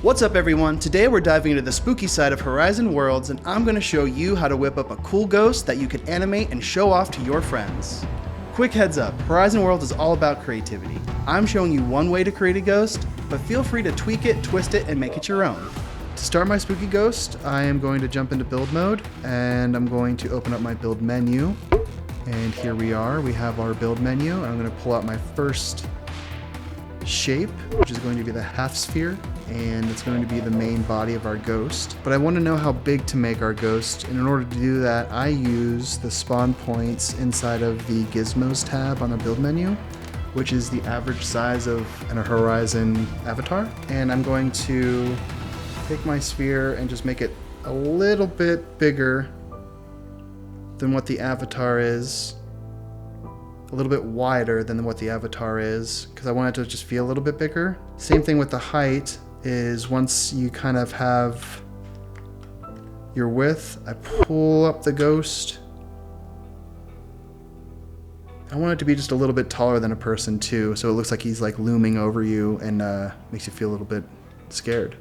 What's up everyone? Today we're diving into the spooky side of Horizon Worlds and I'm going to show you how to whip up a cool ghost that you can animate and show off to your friends. Quick heads up, Horizon Worlds is all about creativity. I'm showing you one way to create a ghost, but feel free to tweak it, twist it, and make it your own. To start my spooky ghost, I am going to jump into build mode and I'm going to open up my build menu. And here we are, we have our build menu. And I'm going to pull out my first shape, which is going to be the half sphere, and it's going to be the main body of our ghost. But I want to know how big to make our ghost, and in order to do that, I use the spawn points inside of the gizmos tab on the build menu, which is the average size of a Horizon avatar. And I'm going to take my sphere and just make it a little bit bigger than what the avatar is, a little bit wider than what the avatar is, because I want it to just feel a little bit bigger. Same thing with the height, is once you kind of have your width, I pull up the ghost. I want it to be just a little bit taller than a person too, so it looks like he's like looming over you and makes you feel a little bit scared.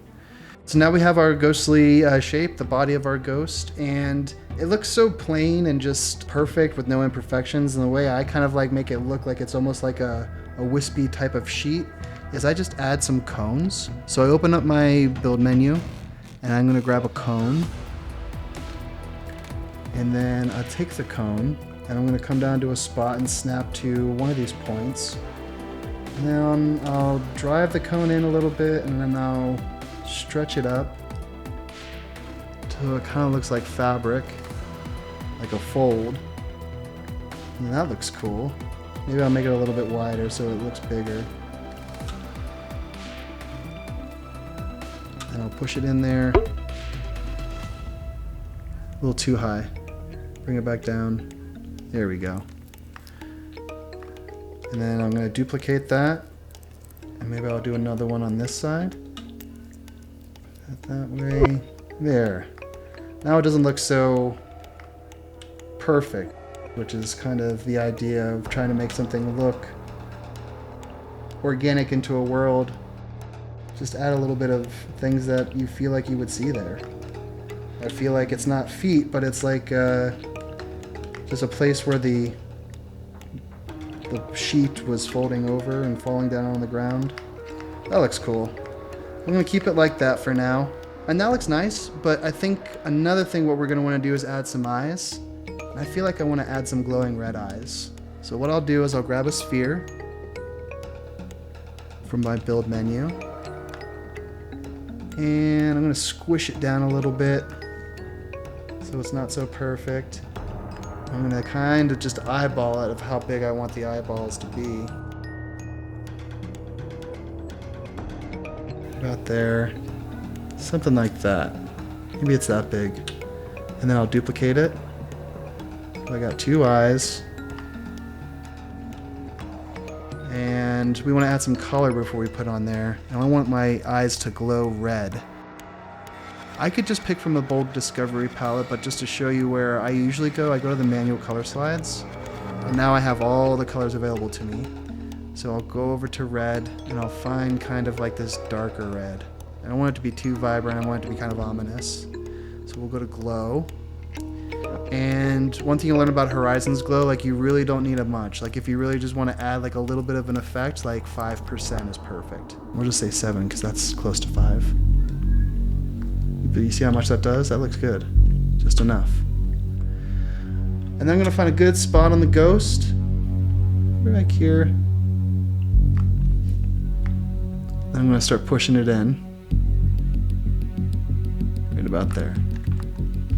So now we have our ghostly shape, the body of our ghost, and it looks so plain and just perfect with no imperfections. And the way I kind of like make it look like it's almost like a wispy type of sheet is I just add some cones. So I open up my build menu and I'm gonna grab a cone. And then I'll take the cone and I'm gonna come down to a spot and snap to one of these points. And then I'll drive the cone in a little bit and then I'll stretch it up till it kind of looks like fabric, like a fold. And that looks cool. Maybe I'll make it a little bit wider so it looks bigger. And I'll push it in there. A little too high. Bring it back down. There we go. And then I'm going to duplicate that. And maybe I'll do another one on this side. That way. There. Now it doesn't look so perfect, which is kind of the idea of trying to make something look organic into a world. Just add a little bit of things that you feel like you would see there. I feel like it's not feet, but it's like just a place where the sheet was folding over and falling down on the ground. That looks cool. I'm going to keep it like that for now. And that looks nice, but I think another thing what we're going to want to do is add some eyes. And I feel like I want to add some glowing red eyes. So what I'll do is I'll grab a sphere from my build menu. And I'm going to squish it down a little bit so it's not so perfect. I'm going to kind of just eyeball it of how big I want the eyeballs to be. About there. Something like that. Maybe it's that big. And then I'll duplicate it. I got two eyes. And we want to add some color before we put on there. And I want my eyes to glow red. I could just pick from the Bold Discovery palette, but just to show you where I usually go, I go to the manual color slides. And now I have all the colors available to me. So I'll go over to red and I'll find kind of like this darker red. I don't want it to be too vibrant, I want it to be kind of ominous. So we'll go to glow. And one thing you learn about Horizon's glow, like you really don't need much. Like if you really just want to add like a little bit of an effect, like 5% is perfect. We'll just say 7 because that's close to 5. But you see how much that does? That looks good. Just enough. And then I'm going to find a good spot on the ghost. Right here. Then I'm going to start pushing it in. Right about there.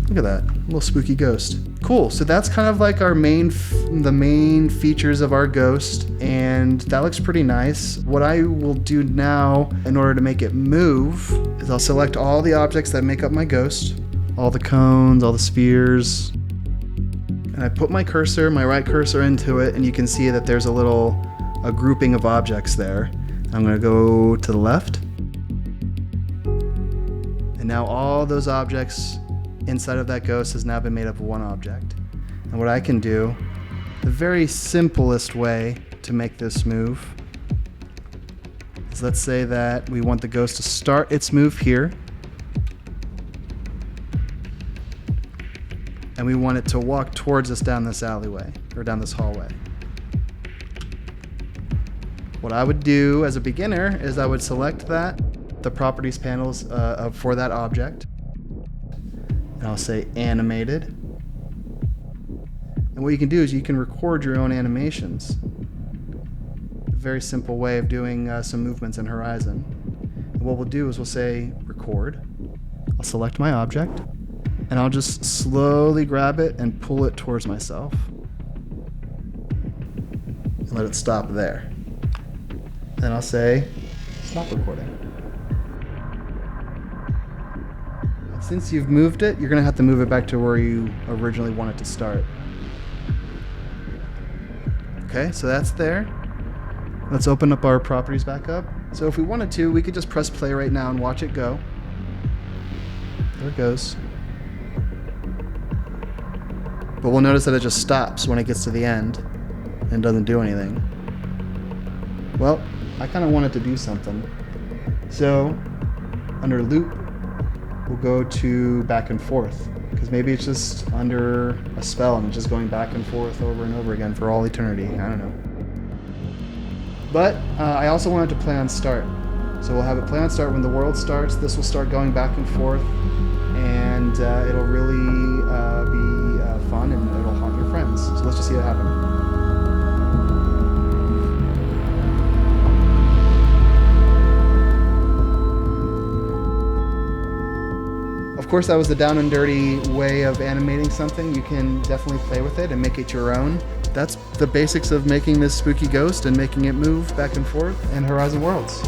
Look at that, little spooky ghost. Cool, so that's kind of like our the main features of our ghost, and that looks pretty nice. What I will do now in order to make it move is I'll select all the objects that make up my ghost, all the cones, all the spheres, and I put my cursor, my right cursor into it, and you can see that there's a grouping of objects there. I'm gonna go to the left, and now all those objects inside of that ghost has now been made up of one object. And what I can do, the very simplest way to make this move So let's say that we want the ghost to start its move here. And we want it to walk towards us down this alleyway, or down this hallway. What I would do as a beginner is I would select the properties panels for that object. And I'll say animated. And what you can do is you can record your own animations. A very simple way of doing some movements in Horizon. And what we'll do is we'll say record. I'll select my object. And I'll just slowly grab it and pull it towards myself. And let it stop there. Then I'll say, stop recording. And since you've moved it, you're gonna have to move it back to where you originally want it to start. Okay, so that's there. Let's open up our properties back up. So if we wanted to, we could just press play right now and watch it go. There it goes. But we'll notice that it just stops when it gets to the end and doesn't do anything. Well, I kind of want it to do something. So under loop, we'll go to back and forth, because maybe it's just under a spell and it's just going back and forth over and over again for all eternity. I don't know. But I also want it to play on start. So we'll have it play on start when the world starts. This will start going back and forth, and it'll really be fun, and it'll haunt your friends. So let's just see it happen. Of course, that was the down and dirty way of animating something. You can definitely play with it and make it your own. That's the basics of making this spooky ghost and making it move back and forth in Horizon Worlds.